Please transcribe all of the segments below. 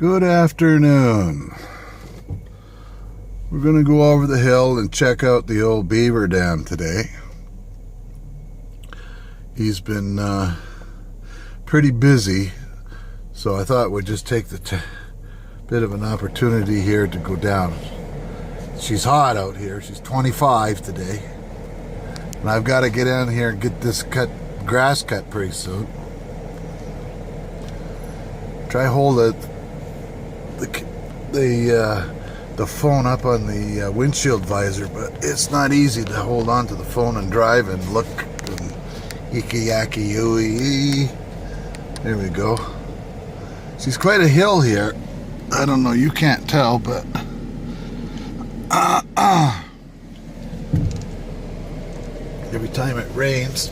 Good afternoon. We're going to go over the hill and check out the old beaver dam today. He's been pretty busy, so I thought we'd just take the bit of an opportunity here to go down. She's hot out here. She's 25 today. And I've got to get in here and get this grass cut pretty soon. Try hold the phone up on the windshield visor, but it's not easy to hold on to the phone and drive and look and icky-yacky ooey. There we go. She's quite a hill here. I don't know, you can't tell, but every time it rains.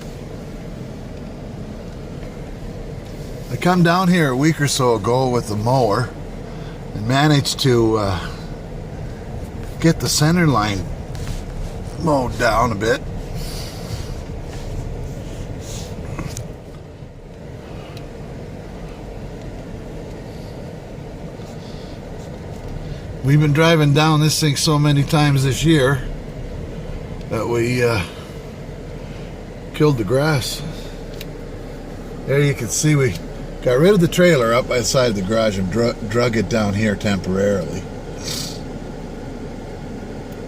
I come down here a week or so ago with the mower and managed to get the center line mowed down a bit. We've been driving down this thing so many times this year that we killed the grass. There you can see we got rid of the trailer up by the side of the garage and drug it down here temporarily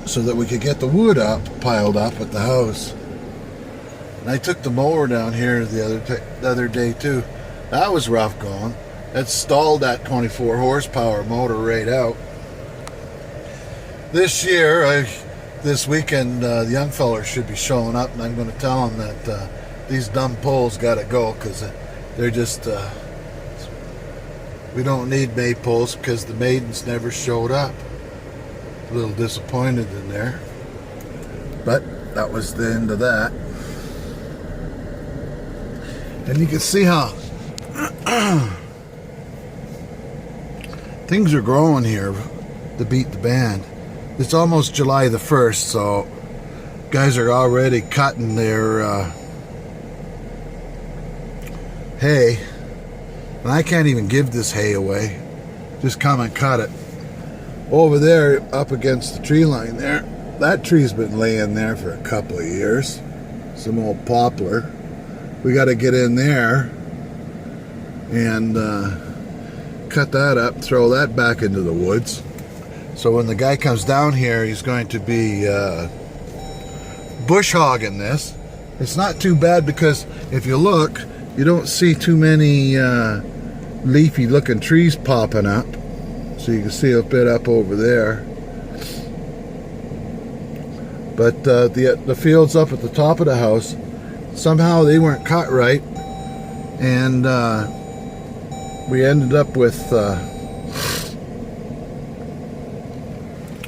so that we could get the wood piled up at the house. And I took the mower down here the other day too. That was rough going. That stalled that 24 horsepower motor right out. This year, this weekend, the young fellers should be showing up, and I'm going to tell them that these dumb poles got to go because they're just, we don't need maypoles because the maidens never showed up. A little disappointed in there, but that was the end of that. And you can see how things are growing here to beat the band. It's almost July the 1st, so guys are already cutting their hay. And I can't even give this hay away. Just come and cut it. Over there, up against the tree line there, that tree's been laying there for a couple of years. Some old poplar. We got to get in there and cut that up, throw that back into the woods. So when the guy comes down here, he's going to be bush hogging this. It's not too bad because if you look, you don't see too many leafy looking trees popping up. So you can see a bit up over there. But the fields up at the top of the house, somehow they weren't cut right. And we ended up with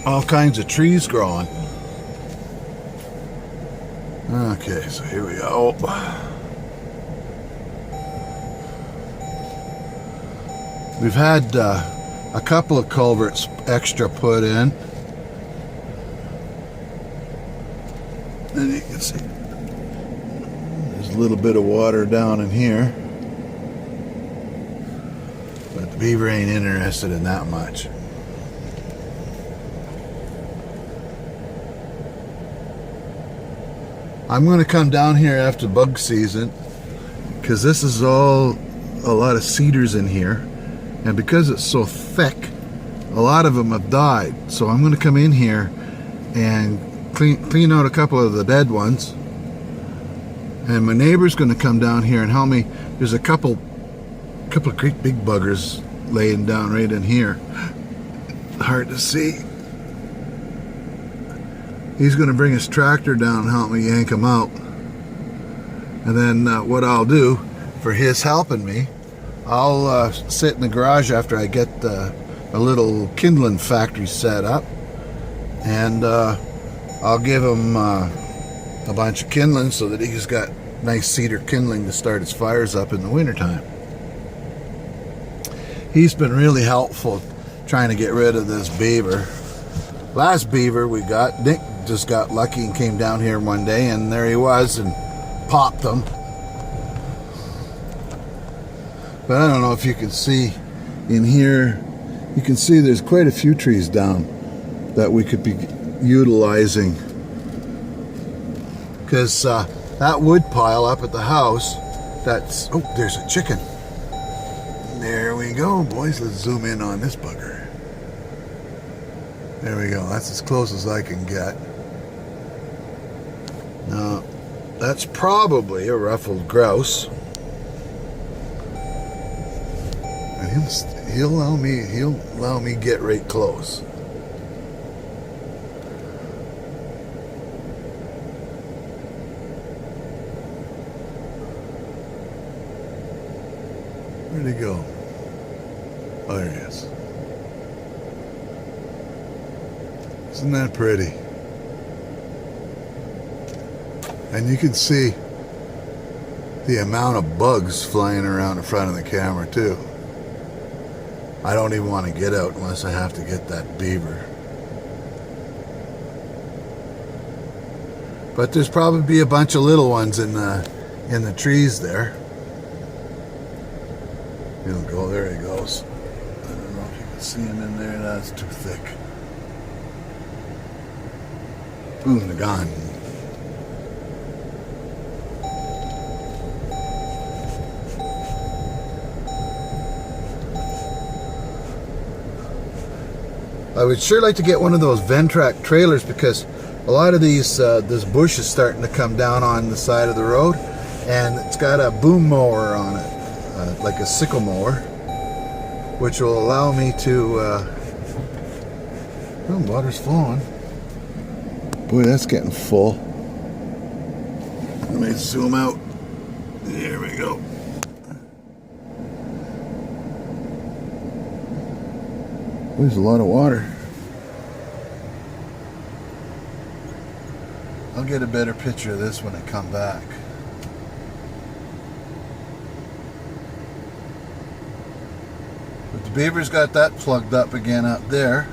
all kinds of trees growing. Okay, so here we go. We've had a couple of culverts extra put in. And you can see there's a little bit of water down in here. But the beaver ain't interested in that much. I'm going to come down here after bug season because this is all a lot of cedars in here, and because it's so thick, a lot of them have died. So I'm going to come in here and clean out a couple of the dead ones, and my neighbor's going to come down here and help me. There's a couple of great big buggers laying down right in here. Hard to see. He's going to bring his tractor down and help me yank him out. And then what I'll do for his helping me, I'll sit in the garage after I get a little kindling factory set up. And I'll give him a bunch of kindling so that he's got nice cedar kindling to start his fires up in the wintertime. He's been really helpful trying to get rid of this beaver. Last beaver we got, Nick just got lucky and came down here one day, and there he was and popped them. But I don't know if you can see in here, You can see there's quite a few trees down that we could be utilizing, because that wood pile up at the house, that's, oh, there's a chicken. There we go, boys. Let's zoom in on this bugger. There we go. That's as close as I can get. Now, that's probably a ruffled grouse. And he'll allow me get right close. Where'd he go? Oh, there he is. Isn't that pretty? And you can see the amount of bugs flying around in front of the camera too. I don't even want to get out unless I have to get that beaver. But there's probably a bunch of little ones in the trees there. He'll go, there he goes. I don't know if you can see him in there. That's too thick. Boom, they're gone. I would sure like to get one of those Ventrac trailers, because a lot of these, this bush is starting to come down on the side of the road, and it's got a boom mower on it. Like a sickle mower, which will allow me to oh, water's flowing. Boy, that's getting full. Let me zoom out. There we go. There's a lot of water. I'll get a better picture of this when I come back. But the beaver's got that plugged up again up there.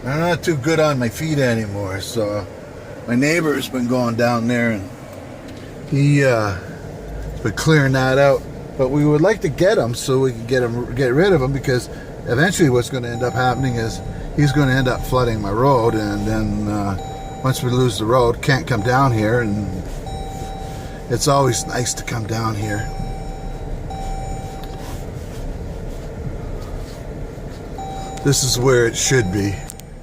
I'm not too good on my feet anymore, so my neighbor's been going down there and he's been clearing that out. But we would like to get him so we can get rid of him, because eventually what's going to end up happening is he's going to end up flooding my road, and then once we lose the road, can't come down here, and it's always nice to come down here. This is where it should be.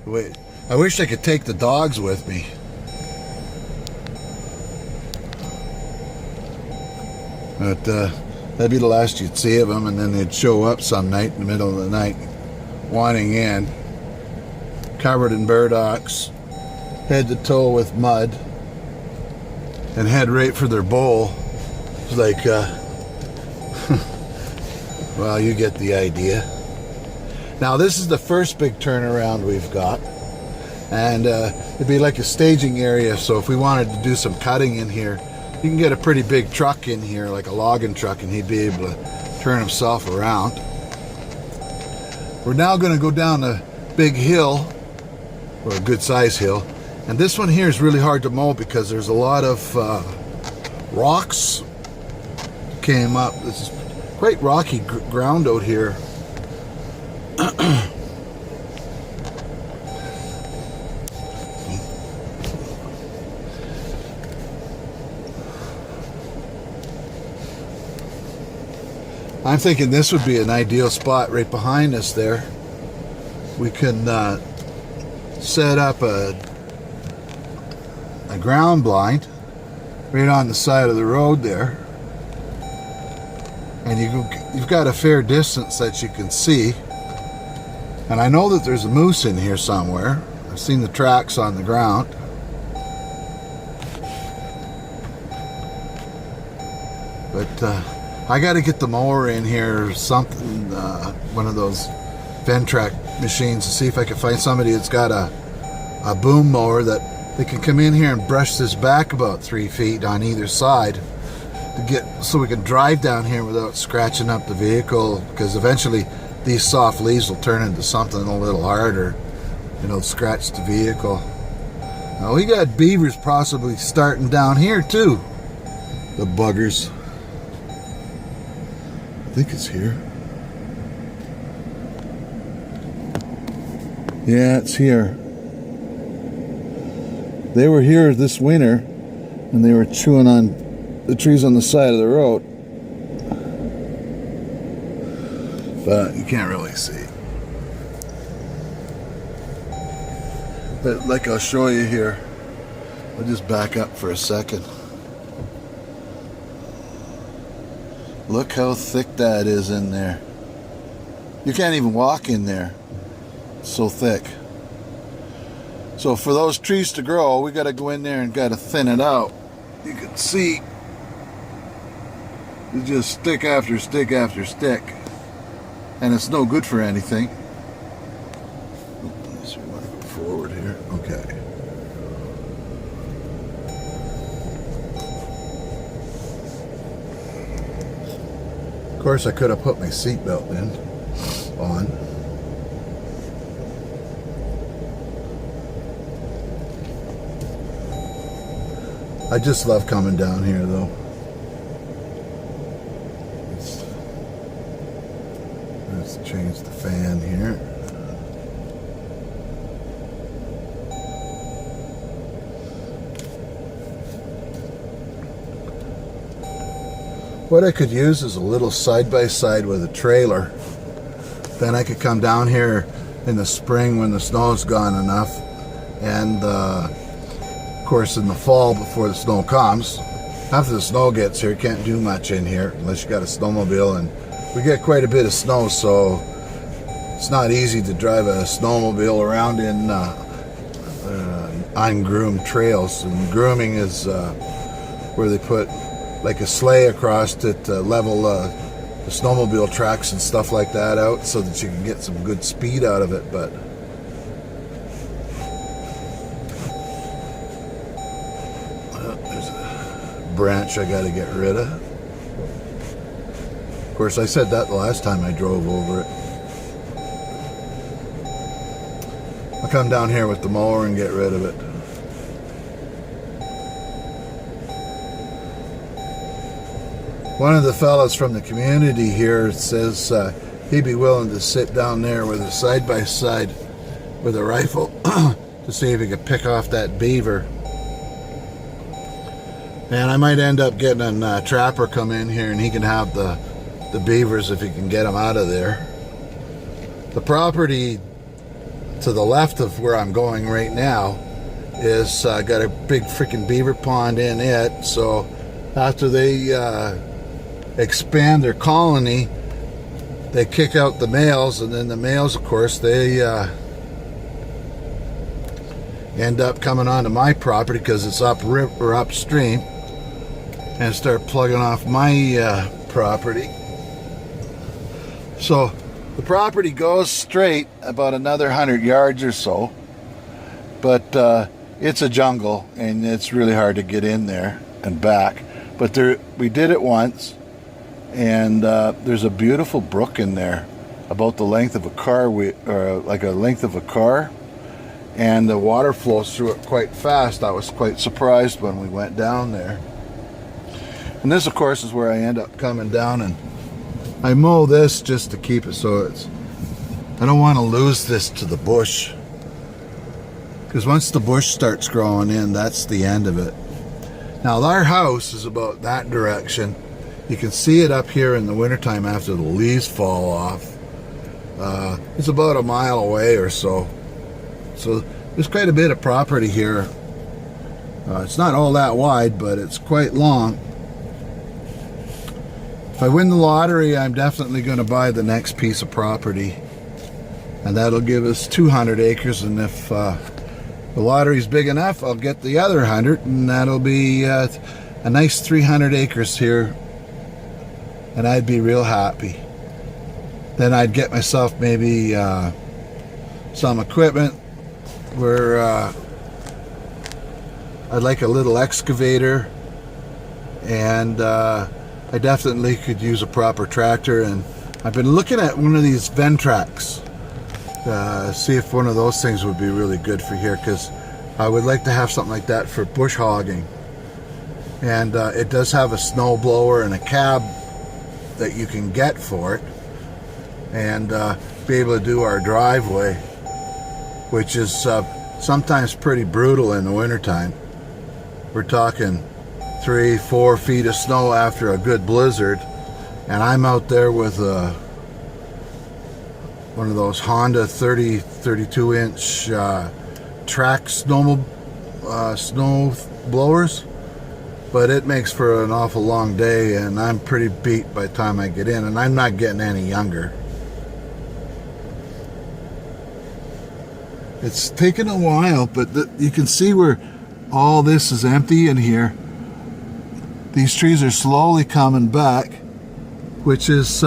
Wait, I wish I could take the dogs with me. But that'd be the last you'd see of them, and then they'd show up some night in the middle of the night, wanting in, covered in burdocks, head to toe with mud, and head right for their bowl. It's like, well, you get the idea. Now, this is the first big turnaround we've got, and it'd be like a staging area, so if we wanted to do some cutting in here, you can get a pretty big truck in here, like a logging truck, and he'd be able to turn himself around. We're now going to go down a big hill, or a good size hill, and this one here is really hard to mow because there's a lot of rocks came up. This is quite rocky ground out here. I'm thinking this would be an ideal spot right behind us there. We can set up a ground blind right on the side of the road there, and you've got a fair distance that you can see. And I know that there's a moose in here somewhere. I've seen the tracks on the ground. But I got to get the mower in here or something, one of those Ventrac machines, to see if I can find somebody that's got a boom mower that they can come in here and brush this back about 3 feet on either side to get, so we can drive down here without scratching up the vehicle, because eventually these soft leaves will turn into something a little harder and it'll scratch the vehicle. Now we got beavers possibly starting down here too. The buggers. I think it's here. Yeah, it's here. They were here this winter, and they were chewing on the trees on the side of the road. But you can't really see. But like I'll show you here, I'll just back up for a second. Look how thick that is in there. You can't even walk in there. It's so thick. So for those trees to grow, we got to go in there and got to thin it out. You can see it's just stick after stick after stick, and it's no good for anything. So we want to go forward here. Okay. Of course, I could have put my seatbelt on. I just love coming down here, though. Let's change the fan here. What I could use is a little side-by-side with a trailer. Then I could come down here in the spring when the snow's gone enough, and of course in the fall before the snow comes. After the snow gets here, you can't do much in here unless you got a snowmobile, and we get quite a bit of snow, so it's not easy to drive a snowmobile around in ungroomed trails. And grooming is where they put like a sleigh across it to level the snowmobile tracks and stuff like that out so that you can get some good speed out of it. But there's a branch I got to get rid of. Of course, I said that the last time I drove over it. I'll come down here with the mower and get rid of it. One of the fellows from the community here says he'd be willing to sit down there with a side-by-side with a rifle to see if he could pick off that beaver. And I might end up getting a trapper come in here, and he can have the beavers if he can get them out of there. The property to the left of where I'm going right now is got a big freaking beaver pond in it. So after they expand their colony, they kick out the males, and then the males, of course, they end up coming onto my property because it's upstream, and start plugging off my property. So the property goes straight about another 100 yards or so, but it's a jungle and it's really hard to get in there and back. But we did it once, and there's a beautiful brook in there about the length of a car, like a length of a car, and the water flows through it quite fast. I was quite surprised when we went down there. And this, of course, is where I end up coming down, and I mow this just to keep it so I don't want to lose this to the bush, because once the bush starts growing in, that's the end of it. Now our house is about that direction. You can see it up here in the wintertime after the leaves fall off. It's about a mile away or so. So there's quite a bit of property here. It's not all that wide, but it's quite long. If I win the lottery, I'm definitely going to buy the next piece of property, and that'll give us 200 acres. And if the lottery's big enough, I'll get the other 100, and that'll be a nice 300 acres here, and I'd be real happy. Then I'd get myself maybe some equipment where I'd like a little excavator, and I definitely could use a proper tractor. And I've been looking at one of these Ventracs, see if one of those things would be really good for here, because I would like to have something like that for bush hogging. And it does have a snow blower and a cab that you can get for it, and be able to do our driveway. which is sometimes pretty brutal in the wintertime. We're talking 3-4 feet of snow after a good blizzard, and I'm out there with one of those Honda 32 inch track snow blowers, but it makes for an awful long day, and I'm pretty beat by the time I get in, and I'm not getting any younger. It's taken a while, but you can see where all this is empty in here. These trees are slowly coming back, which is,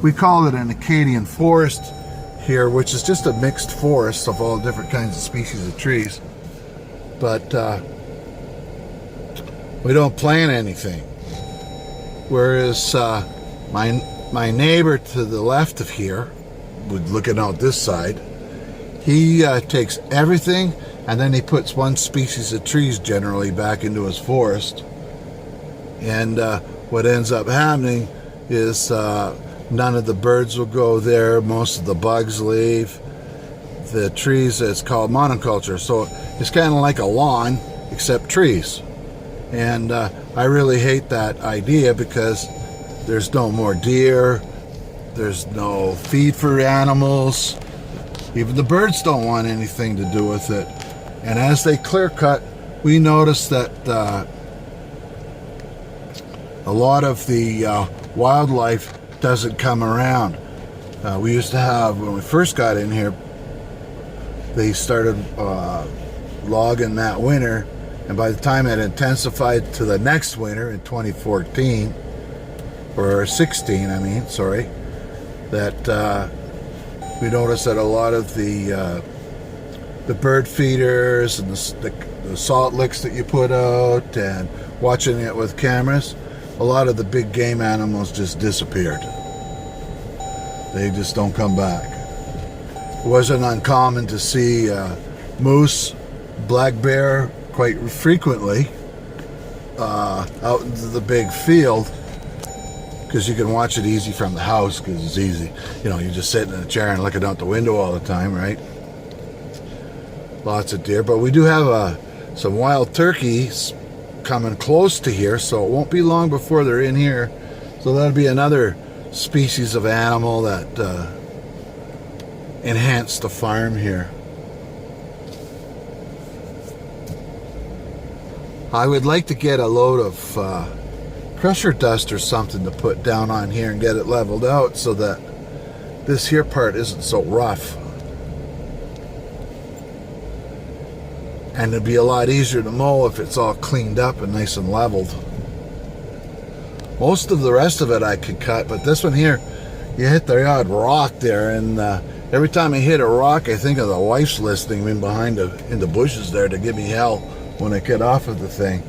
we call it an Acadian forest here, which is just a mixed forest of all different kinds of species of trees. But we don't plant anything. Whereas my neighbor to the left of here, looking out this side, he takes everything and then he puts one species of trees generally back into his forest. And what ends up happening is none of the birds will go there, most of the bugs leave. The trees, it's called monoculture, so it's kind of like a lawn except trees. And I really hate that idea because there's no more deer, there's no feed for animals, even the birds don't want anything to do with it. And as they clear cut, we notice that a lot of the wildlife doesn't come around. We used to have, when we first got in here, they started logging that winter, and by the time it intensified to the next winter in 2014, or 16, I mean, sorry, that we noticed that a lot of the bird feeders and the salt licks that you put out, and watching it with cameras, a lot of the big game animals just disappeared. They just don't come back. It wasn't uncommon to see moose, black bear quite frequently out into the big field, because you can watch it easy from the house because it's easy. You know, you're just sitting in a chair and looking out the window all the time, right? Lots of deer, but we do have some wild turkeys coming close to here, so it won't be long before they're in here. So that'll be another species of animal that enhance the farm here. I would like to get a load of crusher dust or something to put down on here and get it leveled out so that this here part isn't so rough. And it'd be a lot easier to mow if it's all cleaned up and nice and leveled. Most of the rest of it I could cut, but this one here, you hit the odd rock there, and every time I hit a rock, I think of the wife's listening in behind in the bushes there to give me hell when I get off of the thing.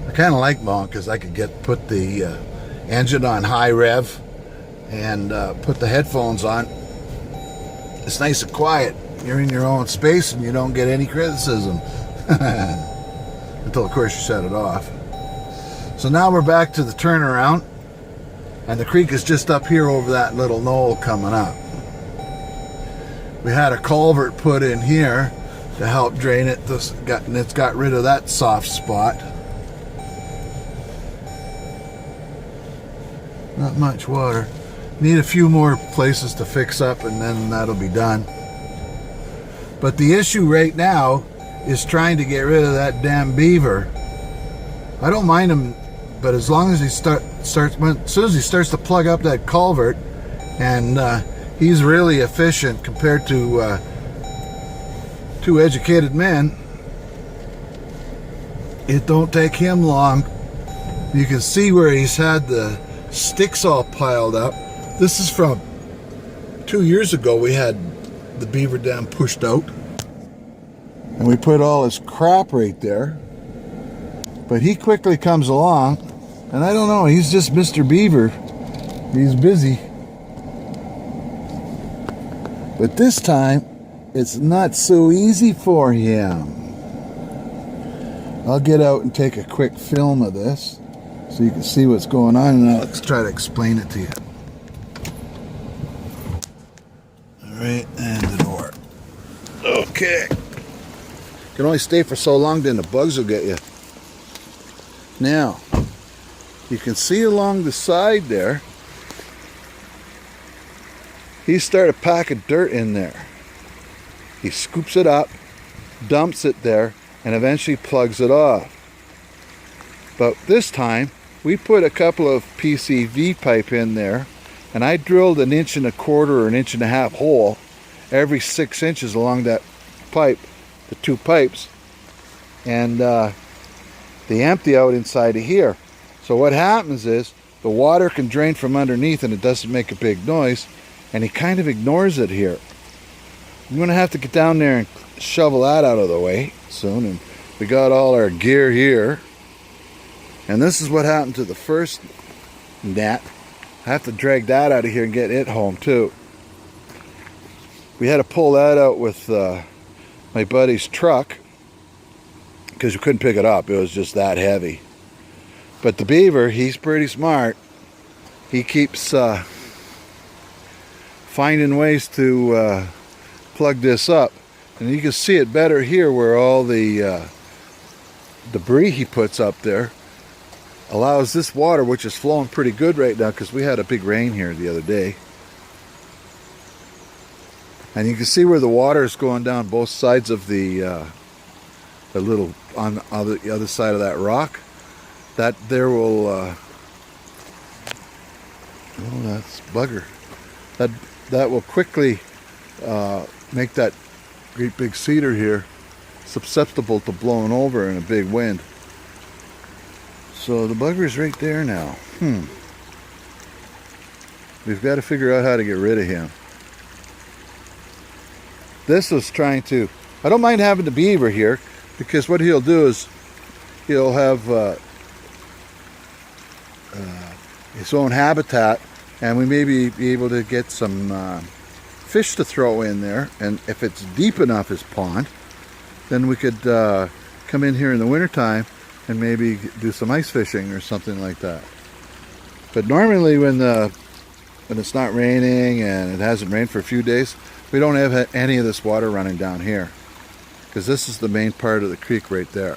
I kind of like mowing because I could put the engine on high rev and put the headphones on. It's nice and quiet. You're in your own space and you don't get any criticism. Until, of course, you shut it off. So now we're back to the turnaround, and the creek is just up here over that little knoll coming up. We had a culvert put in here to help drain it, and it's got rid of that soft spot. Not much water. Need a few more places to fix up, and then that'll be done. But the issue right now is trying to get rid of that damn beaver. I don't mind him, but as long as he as soon as he starts to plug up that culvert, and he's really efficient compared to two educated men, it don't take him long. You can see where he's had the sticks all piled up. This is from 2 years ago. We had the beaver dam pushed out, and we put all his crap right there, but he quickly comes along, and I don't know, he's just Mr. Beaver. He's busy, but this time it's not so easy for him. I'll get out and take a quick film of this so you can see what's going on, and I'll try to explain it to you. Alright, and the door. Okay. You can only stay for so long, then the bugs will get you. Now, you can see along the side there, he started packing dirt in there. He scoops it up, dumps it there, and eventually plugs it off. But this time, we put a couple of PCV pipe in there, and I drilled 1.25 inches or 1.5 inch hole every 6 inches along that pipe, the 2 pipes, and they empty out inside of here. So what happens is the water can drain from underneath and it doesn't make a big noise, and he kind of ignores it here. I'm going to have to get down there and shovel that out of the way soon, and we got all our gear here. And this is what happened to the first net. I have to drag that out of here and get it home too. We had to pull that out with my buddy's truck because we couldn't pick it up. It was just that heavy. But the beaver, he's pretty smart. He keeps finding ways to plug this up. And you can see it better here where all the debris he puts up there allows this water, which is flowing pretty good right now because we had a big rain here the other day. And you can see where the water is going down both sides of the little, on the other side of that rock. That there will, oh, that's bugger. That will quickly make that great big cedar here susceptible to blowing over in a big wind. So the bugger's right there now. We've got to figure out how to get rid of him. This was trying to, I don't mind having the beaver here because what he'll do is he'll have his own habitat, and we may be able to get some fish to throw in there, and if it's deep enough, his pond, then we could come in here in the wintertime and maybe do some ice fishing or something like that. But normally when it's not raining and it hasn't rained for a few days, we don't have any of this water running down here because this is the main part of the creek right there.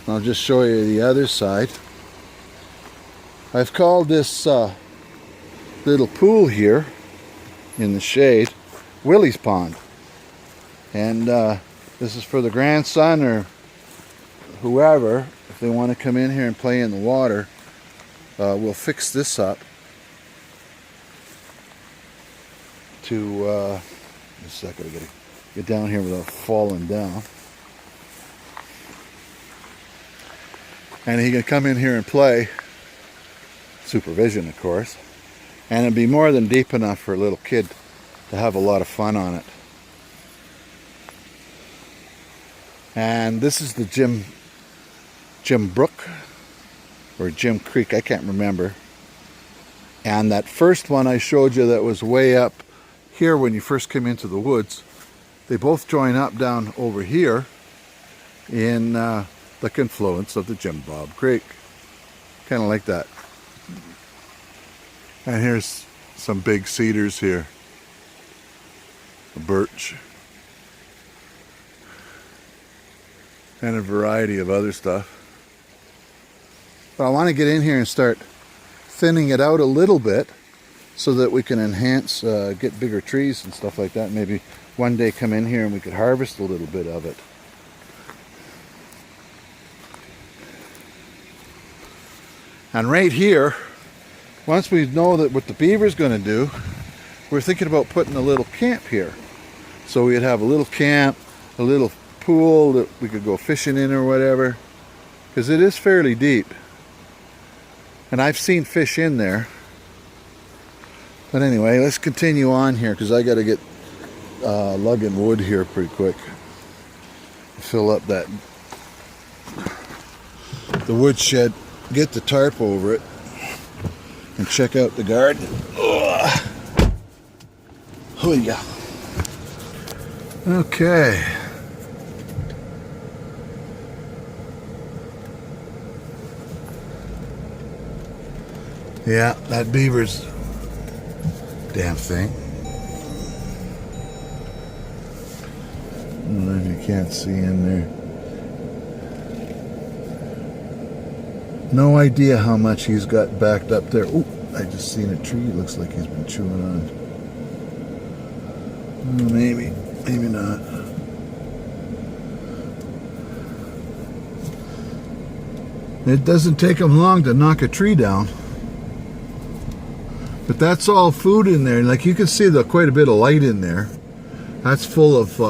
I'll just show you the other side. I've called this little pool here in the shade Willie's Pond, and this is for the grandson or whoever, if they want to come in here and play in the water. We'll fix this up to just a second, I gotta get down here without falling down. And he can come in here and play, supervision of course, and it'd be more than deep enough for a little kid to have a lot of fun on it. And this is the Jim Brook or Jim Creek, I can't remember. And that first one I showed you that was way up here when you first came into the woods, they both join up down over here in the confluence of the Jim Bob Creek. Kind of like that. And here's some big cedars here. A birch. And a variety of other stuff. But I want to get in here and start thinning it out a little bit so that we can enhance, get bigger trees and stuff like that. Maybe one day come in here and we could harvest a little bit of it. And right here, once we know that what the beaver's going to do, we're thinking about putting a little camp here. So we'd have a little camp, a little pool that we could go fishing in or whatever, because it is fairly deep. And I've seen fish in there. But anyway, let's continue on here because I got to get lugging wood here pretty quick. Fill up that the wood shed, get the tarp over it, and check out the garden. Oh yeah. Okay. Yeah, that beaver's damn thing. can't see in there. No idea how much he's got backed up there. Oh, I just seen a tree. Looks like he's been chewing on. Maybe, maybe not. It doesn't take him long to knock a tree down. But that's all food in there. Like you can see quite a bit of light in there. That's full of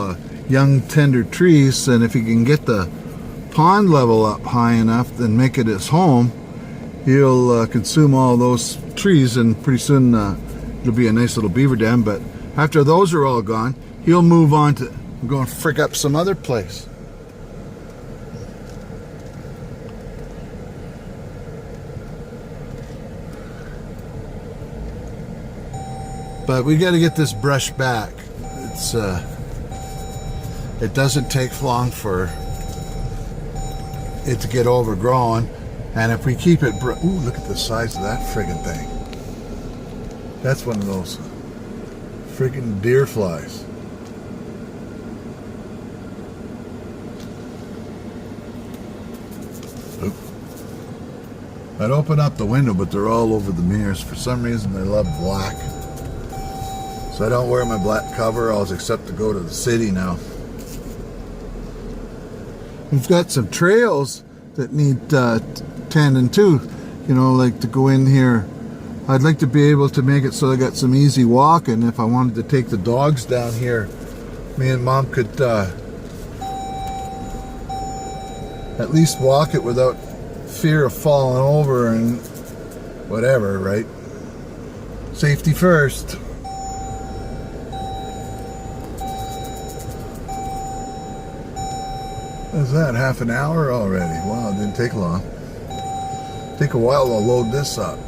young tender trees, and if you can get the pond level up high enough and make it his home, he'll consume all those trees, and pretty soon it'll be a nice little beaver dam. But after those are all gone, he'll move on to go and frick up some other place. But we got to get this brush back. It doesn't take long for it to get overgrown, and if we keep it, ooh, look at the size of that friggin' thing. That's one of those friggin' deer flies. Oop. I'd open up the window, but they're all over the mirrors. For some reason, they love black. So I don't wear my black coveralls except to go to the city now. We've got some trails that need tending to, you know, like to go in here. I'd like to be able to make it so I got some easy walking. If I wanted to take the dogs down here, me and Mom could at least walk it without fear of falling over and whatever, right? Safety first. Is that half an hour already? Wow, it didn't take long. Take a while to load this up.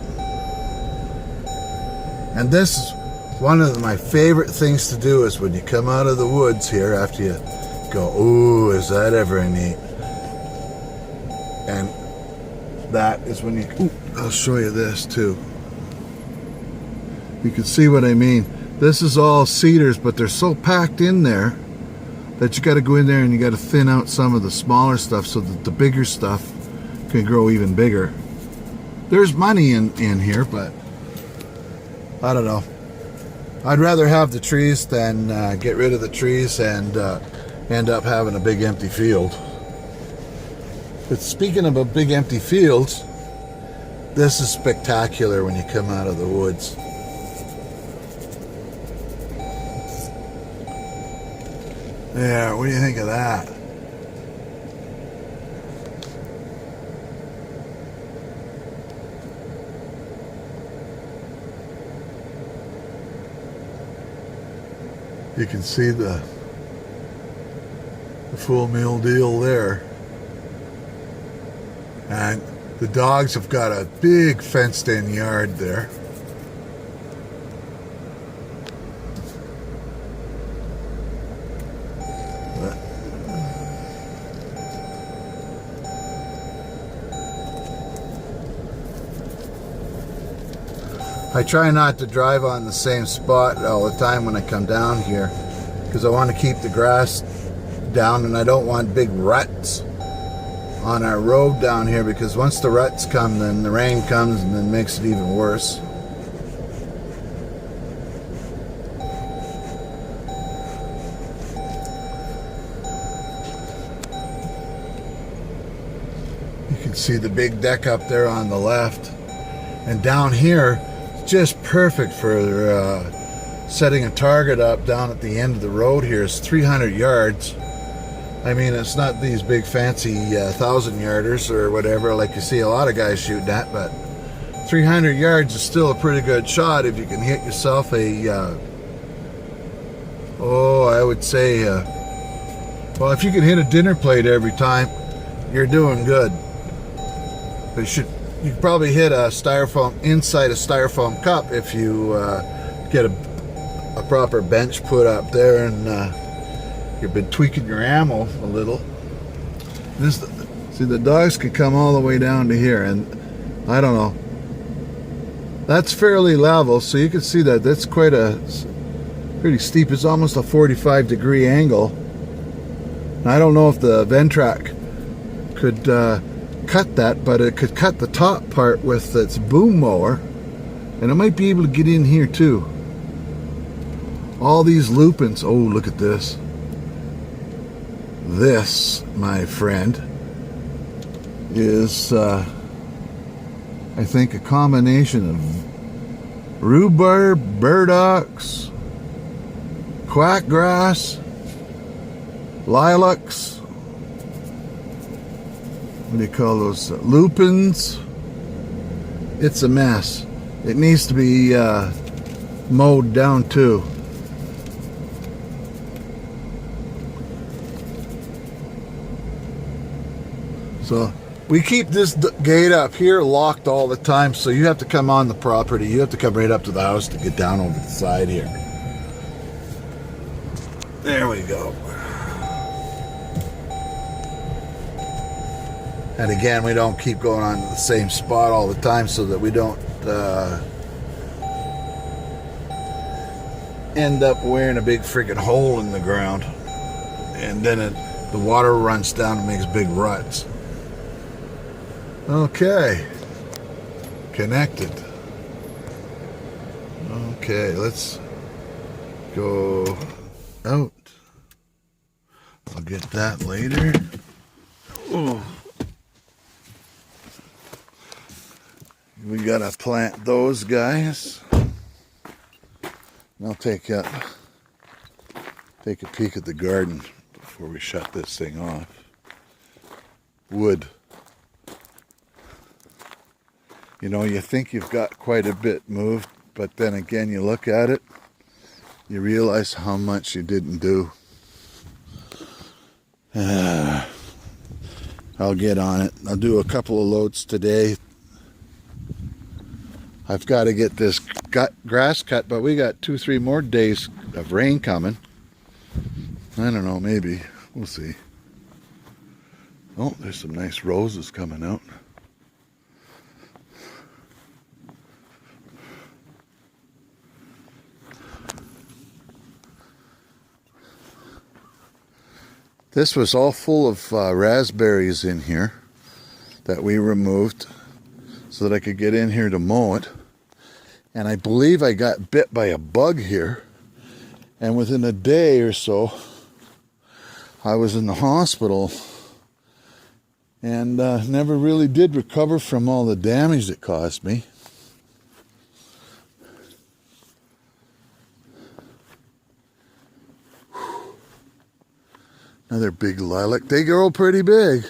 And this is one of my favorite things to do, is when you come out of the woods here after you go, ooh, is that ever neat? And that is when you, ooh, I'll show you this too. You can see what I mean. This is all cedars, but they're so packed in there that you got to go in there and you got to thin out some of the smaller stuff so that the bigger stuff can grow even bigger. There's money in here, but I don't know. I'd rather have the trees than get rid of the trees and end up having a big empty field. But speaking of big empty fields, this is spectacular when you come out of the woods. Yeah, what do you think of that? You can see the full meal deal there. And the dogs have got a big fenced in yard there. I try not to drive on the same spot all the time when I come down here, because I want to keep the grass down, and I don't want big ruts on our road down here, because once the ruts come, then the rain comes and then makes it even worse. You can see the big deck up there on the left, and down here just perfect for setting a target up down at the end of the road here. Is 300 yards. I mean, it's not these big fancy 1,000-yarders or whatever like you see a lot of guys shooting at, but 300 yards is still a pretty good shot if you can hit yourself a, I would say, well, if you can hit a dinner plate every time, you're doing good. But you could probably hit a styrofoam, inside a styrofoam cup, if you get a proper bench put up there, and you've been tweaking your ammo a little. See, the dogs could come all the way down to here, and I don't know. That's fairly level, so you can see that that's pretty steep. It's almost a 45-degree angle. I don't know if the Ventrac could cut that, but it could cut the top part with its boom mower, and it might be able to get in here too. All these lupins. Oh, look at this. This, my friend, is I think a combination of rhubarb, burdocks, quackgrass, lilacs, what do you call those, lupins. It's a mess. It needs to be mowed down too. So we keep this gate up here locked all the time, so you have to come on the property. You have to come right up to the house to get down over the side here. There we go. And again, we don't keep going on the same spot all the time so that we don't end up wearing a big friggin' hole in the ground. And then the water runs down and makes big ruts. Okay. Connected. Okay, let's go out. I'll get that later. Oh. We gotta plant those guys. I'll take a peek at the garden before we shut this thing off. Wood. You know, you think you've got quite a bit moved, but then again you look at it, you realize how much you didn't do. I'll get on it. I'll do a couple of loads today. I've got to get this grass cut, but we got 2-3 more days of rain coming. I don't know, maybe. We'll see. Oh, there's some nice roses coming out. This was all full of raspberries in here that we removed so that I could get in here to mow it. And I believe I got bit by a bug here. And within a day or so, I was in the hospital and never really did recover from all the damage it caused me. Another big lilac. They grow pretty big.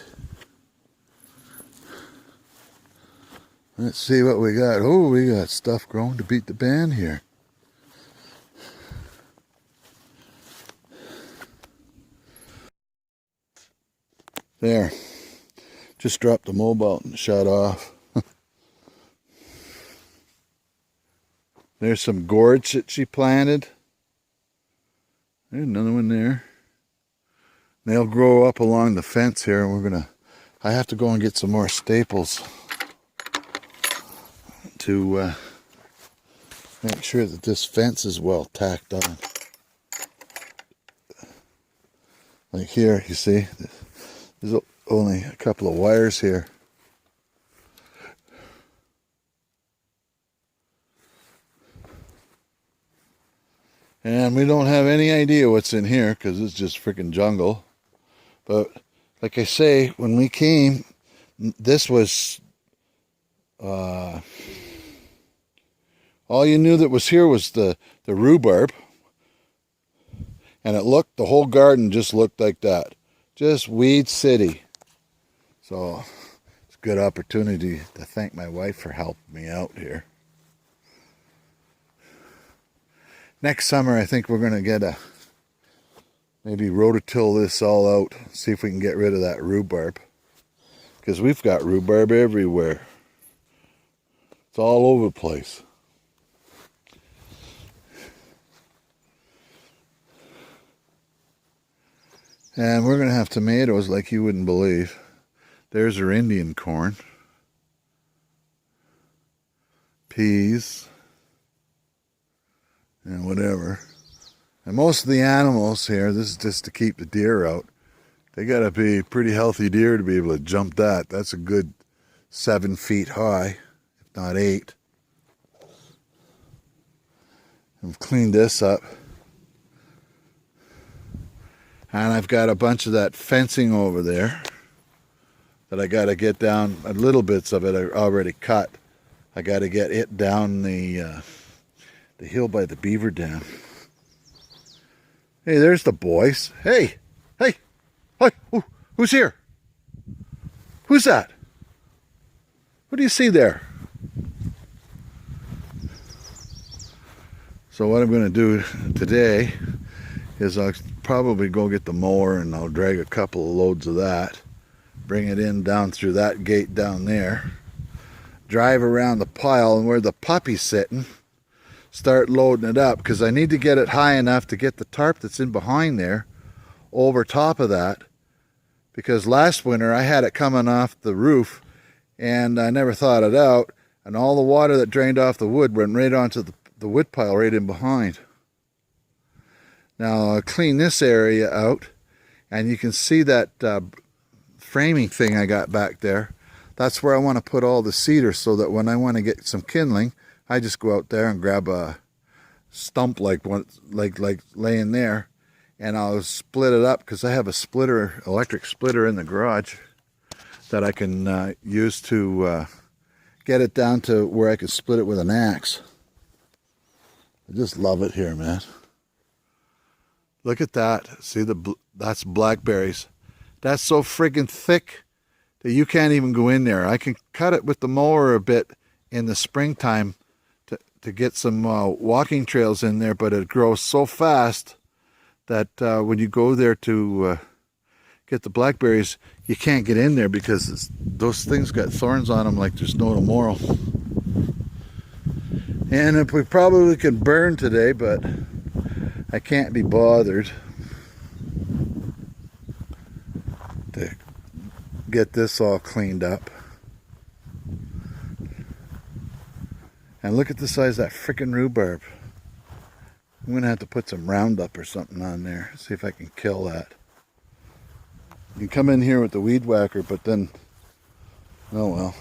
Let's see what we got. Oh, we got stuff growing to beat the band here. There. Just dropped the mobile and shut off. There's some gourds that she planted. There's another one there. They'll grow up along the fence here, and I have to go and get some more staples to make sure that this fence is well tacked on. Like here, you see, there's only a couple of wires here. And we don't have any idea what's in here because it's just freaking jungle. But like I say, when we came, this was all you knew that was here was the rhubarb. And the whole garden just looked like that. Just weed city. So it's a good opportunity to thank my wife for helping me out here. Next summer, I think we're going to get maybe rototill this all out. See if we can get rid of that rhubarb. Because we've got rhubarb everywhere. It's all over the place. And we're going to have tomatoes like you wouldn't believe. There's our Indian corn. Peas. And whatever. And most of the animals here, this is just to keep the deer out. They gotta be pretty healthy deer to be able to jump that. That's a good 7 feet high, if not 8. I've cleaned this up. And I've got a bunch of that fencing over there that I gotta get down. Little bits of it I already cut. I gotta get it down the hill by the beaver dam. Hey, there's the boys. Hey, hey, hey, who's here? Who's that? What do you see there? So what I'm going to do today is I'll probably go get the mower and I'll drag a couple of loads of that, bring it in down through that gate down there, drive around the pile and where the puppy's sitting, start loading it up because I need to get it high enough to get the tarp that's in behind there over top of that, because last winter I had it coming off the roof and I never thought it out, and all the water that drained off the wood went right onto the wood pile right in behind. Now I'll clean this area out and you can see that framing thing I got back there. That's where I want to put all the cedar so that when I want to get some kindling, I just go out there and grab a stump like laying there, and I'll split it up because I have a splitter, electric splitter in the garage that I can use to get it down to where I can split it with an axe. I just love it here, man. Look at that. See, that's blackberries. That's so friggin' thick that you can't even go in there. I can cut it with the mower a bit in the springtime to get some walking trails in there, but it grows so fast that when you go there to get the blackberries, you can't get in there because those things got thorns on them like there's no tomorrow. And if we probably could burn today, but I can't be bothered to get this all cleaned up. And look at the size of that frickin' rhubarb. I'm gonna have to put some Roundup or something on there, see if I can kill that. You can come in here with the weed whacker, but then, oh well.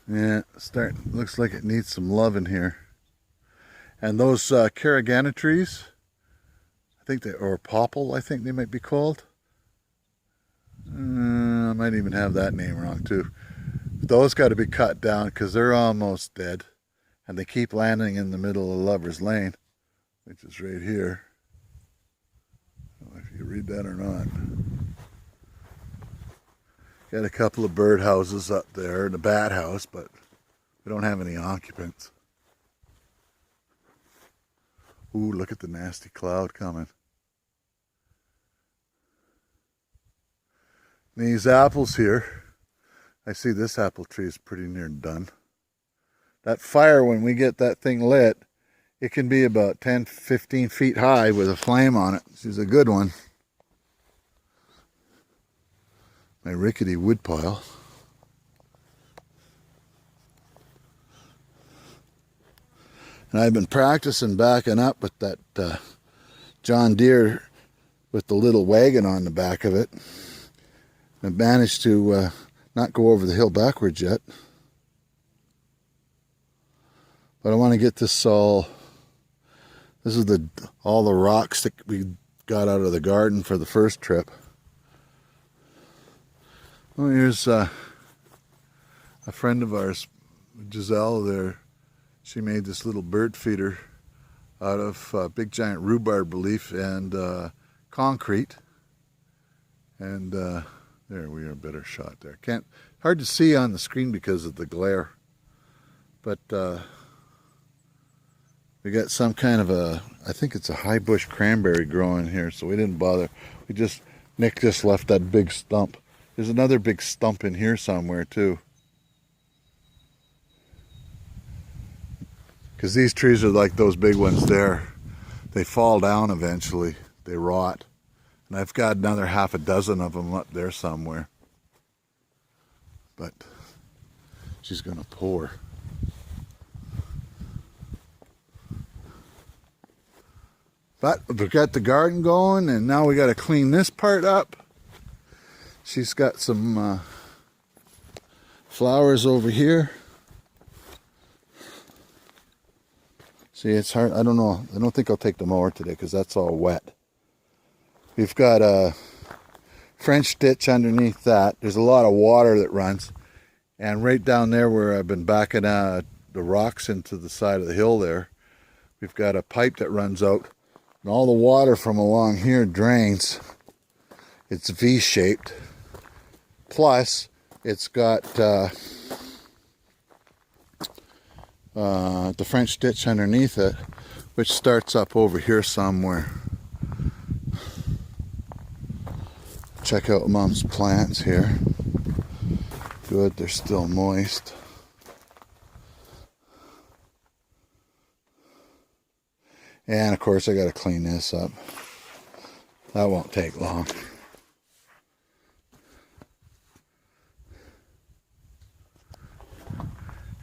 Yeah, looks like it needs some love in here. And those caragana trees, I think or popple, I think they might be called. I might even have that name wrong too. Those got to be cut down because they're almost dead. And they keep landing in the middle of Lover's Lane, which is right here. I don't know if you read that or not. Got a couple of bird houses up there and a bat house, but we don't have any occupants. Ooh, look at the nasty cloud coming. These apples here, I see this apple tree is pretty near done. That fire, when we get that thing lit, it can be about 10, 15 feet high with a flame on it. She's a good one. My rickety wood pile. And I've been practicing backing up with that John Deere with the little wagon on the back of it. I've managed to not go over the hill backwards yet. But I want to get this all. This is all the rocks that we got out of the garden for the first trip. Well, here's a friend of ours, Giselle there. She made this little bird feeder out of big giant rhubarb leaf and concrete. And there we are, a better shot there. Hard to see on the screen because of the glare. But we got some kind of I think it's a high bush cranberry growing here, so we didn't bother. Nick just left that big stump. There's another big stump in here somewhere too. Because these trees are like those big ones there. They fall down eventually. They rot. And I've got another half a dozen of them up there somewhere. But she's going to pour. But we've got the garden going, and now we got to clean this part up. She's got some flowers over here. See, it's hard. I don't know. I don't think I'll take the mower today because that's all wet. We've got a French ditch underneath that. There's a lot of water that runs. And right down there where I've been backing the rocks into the side of the hill there, we've got a pipe that runs out. And all the water from along here drains. It's V-shaped. Plus, it's got the French ditch underneath it, which starts up over here somewhere. Check out Mom's plants here. Good, they're still moist. And of course I got to clean this up. That won't take long.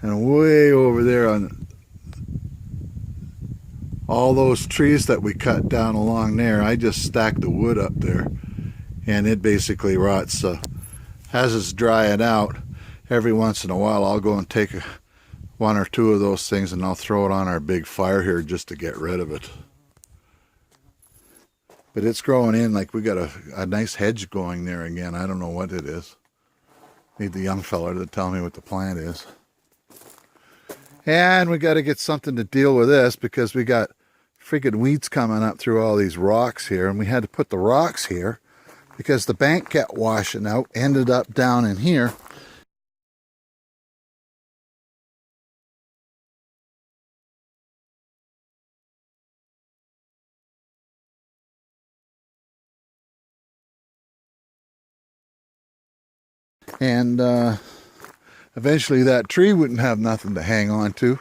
And way over there on all those trees that we cut down along there, I just stacked the wood up there and it basically rots. So as it's drying out, every once in a while I'll go and take one or two of those things and I'll throw it on our big fire here just to get rid of it. But it's growing in like we got a nice hedge going there again. I don't know what it is. Need the young fella to tell me what the plant is. And we got to get something to deal with this because we got freaking weeds coming up through all these rocks here. And we had to put the rocks here because the bank kept washing out, ended up down in here. And eventually that tree wouldn't have nothing to hang on to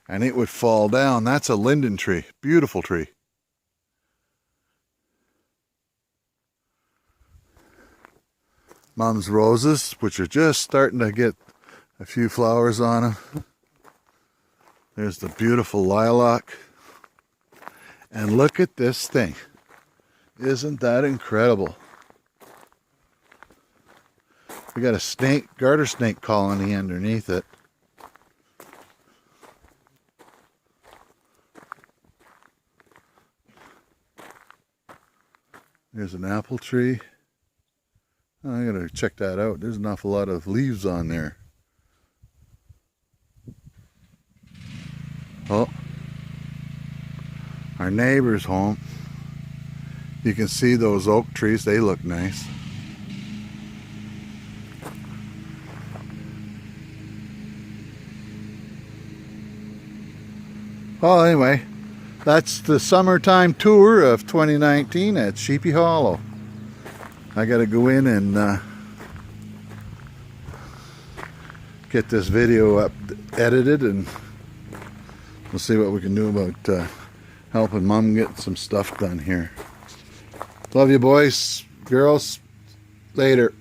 and it would fall down. That's a linden tree. Beautiful tree. Mom's roses, which are just starting to get a few flowers on them. There's the beautiful lilac. And look at this thing. Isn't that incredible? We got a snake, garter snake colony underneath it. There's an apple tree. Oh, I gotta check that out. There's an awful lot of leaves on there. Oh, our neighbor's home. You can see those oak trees. They look nice. Well, anyway, that's the summertime tour of 2019 at Sheepy Hollow. I got to go in and get this video up edited, and we'll see what we can do about helping Mom get some stuff done here. Love you, boys, girls. Later.